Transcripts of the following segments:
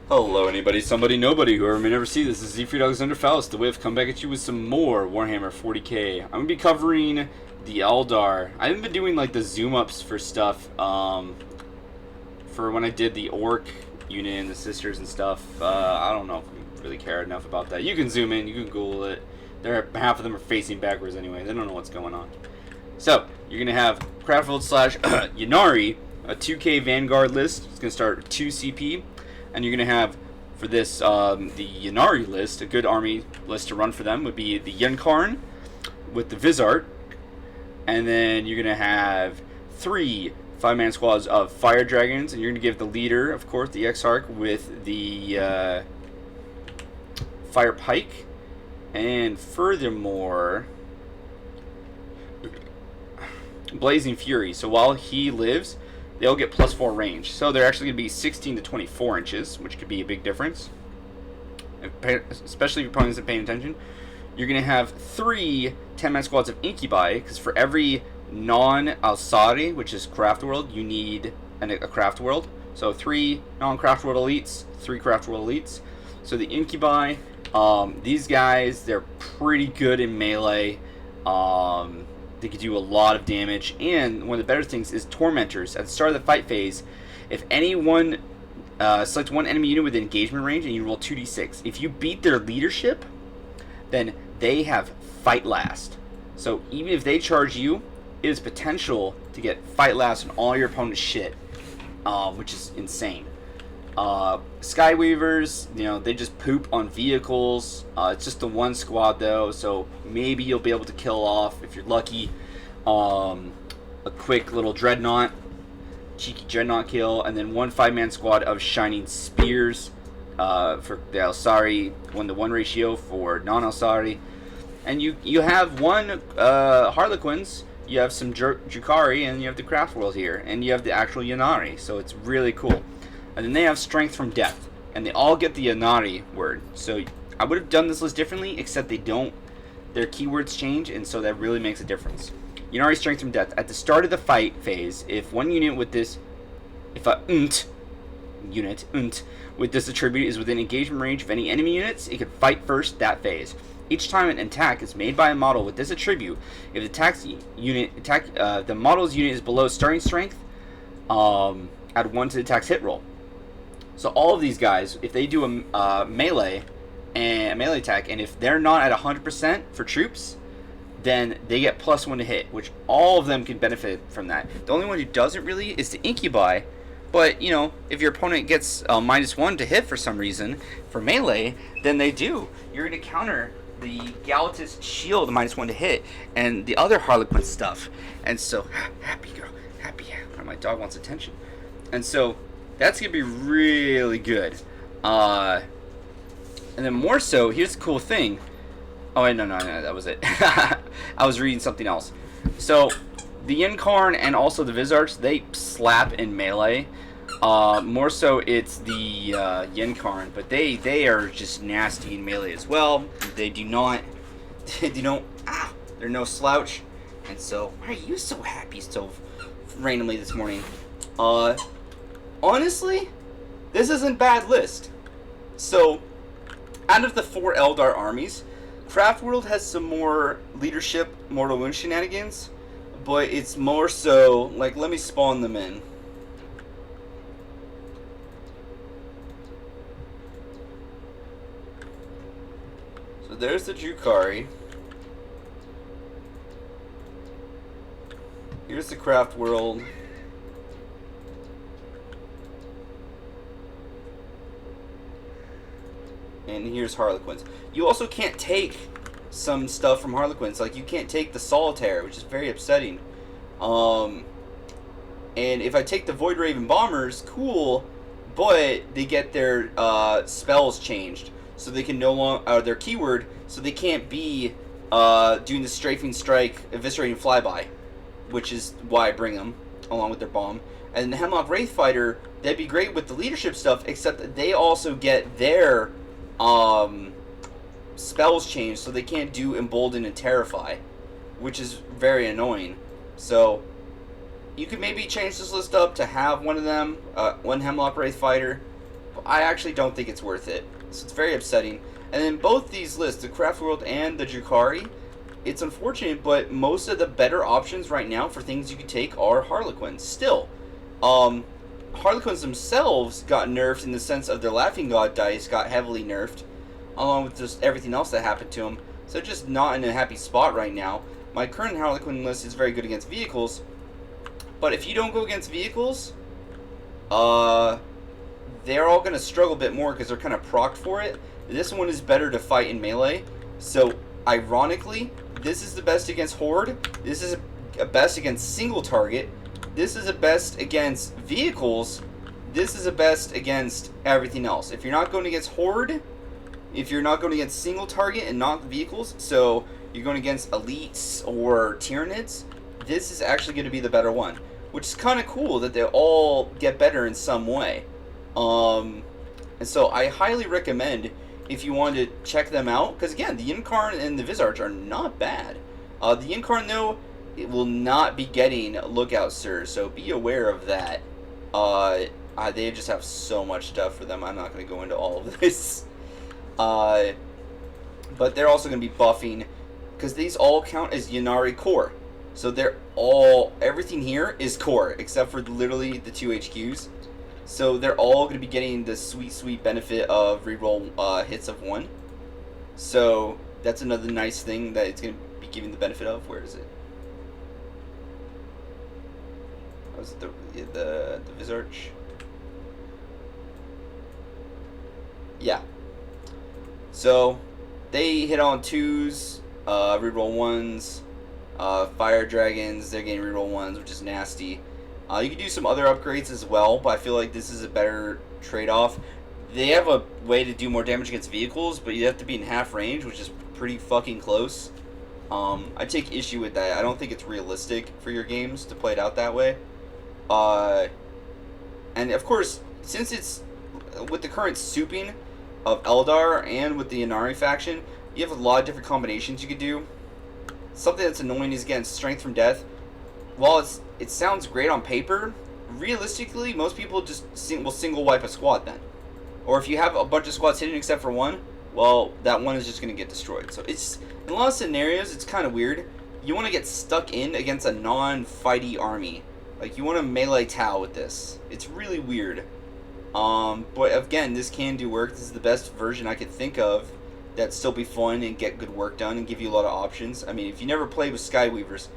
Hello, anybody, somebody, nobody, whoever may never see this. This is Z3 Dogs Under Faust, the way I've come back at you with some more Warhammer 40k. I'm gonna be covering the Eldar. I haven't been doing like the zoom ups for stuff. For when I did the Orc unit and the sisters and stuff. I don't know if I really care enough about that. You can zoom in, you can Google it. Half of them are facing backwards anyway. They don't know what's going on. So you're gonna have Craftworld / Ynnari, a 2k Vanguard list. It's gonna start with 2 CP. And you're going to have, for this, the Ynnari list, a good army list to run for them would be the Ynnari with the Vizart. And then you're going to have 3 5-man squads of Fire Dragons. And you're going to give the leader, of course, the Exarch with the Fire Pike. And furthermore, Blazing Fury. So while he lives, they'll get +4 range. So they're actually going to be 16 to 24 inches, which could be a big difference, especially if your opponent isn't paying attention. You're going to have 3 10-man squads of Incubi, because for every non-Alsari, which is Craft World, you need a Craft World. So 3 non-Craft World elites, 3 Craft World elites. So the Incubi, these guys, they're pretty good in melee. They could do a lot of damage, and one of the better things is Tormentors. At the start of the fight phase, if anyone select one enemy unit within engagement range and you roll 2d6, if you beat their leadership, then they have fight last. So even if they charge you, it is potential to get fight last on all your opponent's shit, which is insane. Skyweavers, they just poop on vehicles. It's just the one squad though, so maybe you'll be able to kill off, if you're lucky, a quick little dreadnought, cheeky dreadnought kill, and then 1 5-man squad of Shining Spears for the Alsari, 1-to-1 ratio for non-Alsari. And you have 1 Harlequins, you have some Drukhari, and you have the Craft World here, and you have the actual Ynnari, so it's really cool. And then they have Strength from Death, and they all get the Ynnari word. So I would have done this list differently, except they don't. Their keywords change, and so that really makes a difference. Ynnari Strength from Death. At the start of the fight phase, if one unit with this, if a unit with this attribute is within engagement range of any enemy units, it can fight first that phase. Each time an attack is made by a model with this attribute, if the model's unit is below starting strength, add 1 to the attack's hit roll. So all of these guys, if they do a melee attack, and if they're not at 100% for troops, then they get +1 to hit, which all of them can benefit from that. The only one who doesn't really is the Incubi, but if your opponent gets -1 to hit for some reason for melee, then they do. You're going to counter the Galatus shield -1 to hit, and the other Harlequin stuff. And so, happy girl, happy. My dog wants attention, and so that's going to be really good. And then more so, here's the cool thing. Oh, wait, no, that was it. I was reading something else. So, the Ynnari and also the Vizarts, they slap in melee. More so, it's the Ynnari, but they are just nasty in melee as well. They're no slouch. And so, why are you so happy so randomly this morning? Honestly, this isn't a bad list. So, out of the 4 Eldar armies, Craft World has some more leadership, mortal wound shenanigans, but it's more so, like, let me spawn them in. So there's the Drukhari. Here's the Craft World. And here's Harlequins. You also can't take some stuff from Harlequins. Like, you can't take the Solitaire, which is very upsetting. And if I take the Void Raven Bombers, cool, but they get their spells changed. So they can no longer, their keyword, so they can't be doing the Strafing Strike, Eviscerating Flyby, which is why I bring them, along with their bomb. And the Hemlock Wraith Fighter, that'd be great with the leadership stuff, except that they also get their spells changed, so they can't do Embolden and Terrify, which is very annoying. So you could maybe change this list up to have one of them, one Hemlock Wraith Fighter, I actually don't think it's worth it. So it's very upsetting. And then both these lists, the Craft World and the Drukhari, it's unfortunate, but most of the better options right now for things you could take are Harlequins. Still, Harlequins themselves got nerfed in the sense of their Laughing God dice got heavily nerfed, along with just everything else that happened to them. So just not in a happy spot right now. My current Harlequin list is very good against vehicles, but if you don't go against vehicles, they're all going to struggle a bit more because they're kind of procced for it. This one is better to fight in melee. So, ironically, this is the best against Horde. This is a best against single target. This is a best against vehicles. This is a best against everything else. If you're not going against Horde, if you're not going against single target and not vehicles, so you're going against elites or Tyranids, this is actually going to be the better one. Which is kind of cool that they all get better in some way. And so I highly recommend if you want to check them out, because again, the Incarn and the Visarch are not bad. The Incarn, though, it will not be getting Lookout Sir, so be aware of that. They just have so much stuff for them. I'm not going to go into all of this. But they're also going to be buffing, because these all count as Ynnari core. So they're all, everything here is core, except for literally the 2 HQs. So they're all going to be getting the sweet, sweet benefit of reroll hits of 1. So that's another nice thing that it's going to be giving the benefit of. Where is it? Was it the Visarch? Yeah. So they hit on 2s, reroll 1s. Fire Dragons, they're getting reroll 1s, which is nasty. You can do some other upgrades as well, but I feel like this is a better trade-off. They have a way to do more damage against vehicles, but you have to be in half range, which is pretty fucking close. I take issue with that. I don't think it's realistic for your games to play it out that way. And of course, since it's with the current souping of Eldar and with the Ynnari faction, you have a lot of different combinations you could do. Something that's annoying is, again, Strength from Death. While it sounds great on paper, realistically, most people just will single wipe a squad then. Or if you have a bunch of squads hidden except for one, well, that one is just going to get destroyed. So it's, in a lot of scenarios, it's kind of weird. You want to get stuck in against a non-fighty army. Like, you want to melee Tau with this. It's really weird. But again, this can do work. This is the best version I could think of that still be fun and get good work done and give you a lot of options. I mean, if you never played with Skyweavers,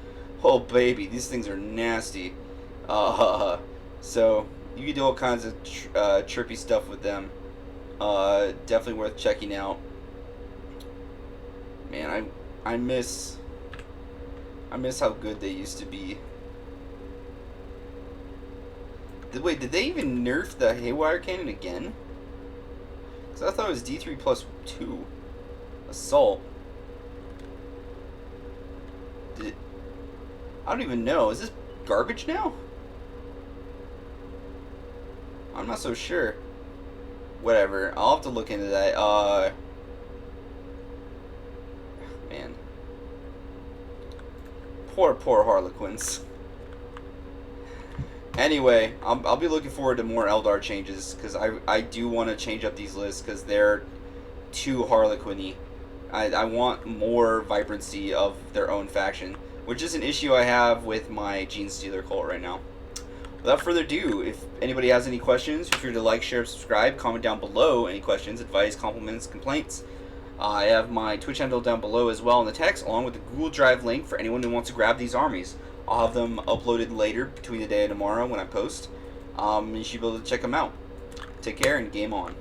oh baby, these things are nasty. So you can do all kinds of chirpy stuff with them. Definitely worth checking out. Man, I miss how good they used to be. Wait, did they even nerf the Haywire Cannon again? Because I thought it was D3 plus 2. Assault. I don't even know. Is this garbage now? I'm not so sure. Whatever. I'll have to look into that. Man. Poor Harlequins. Anyway, I'll be looking forward to more Eldar changes, because I do want to change up these lists, because they're too Harlequin-y. I want more vibrancy of their own faction, which is an issue I have with my Gene Stealer cult right now. Without further ado, if anybody has any questions, feel free to like, share, subscribe, comment down below any questions, advice, compliments, complaints. I have my Twitch handle down below as well in the text, along with the Google Drive link for anyone who wants to grab these armies. I'll have them uploaded later between today and tomorrow when I post. You should be able to check them out. Take care and game on.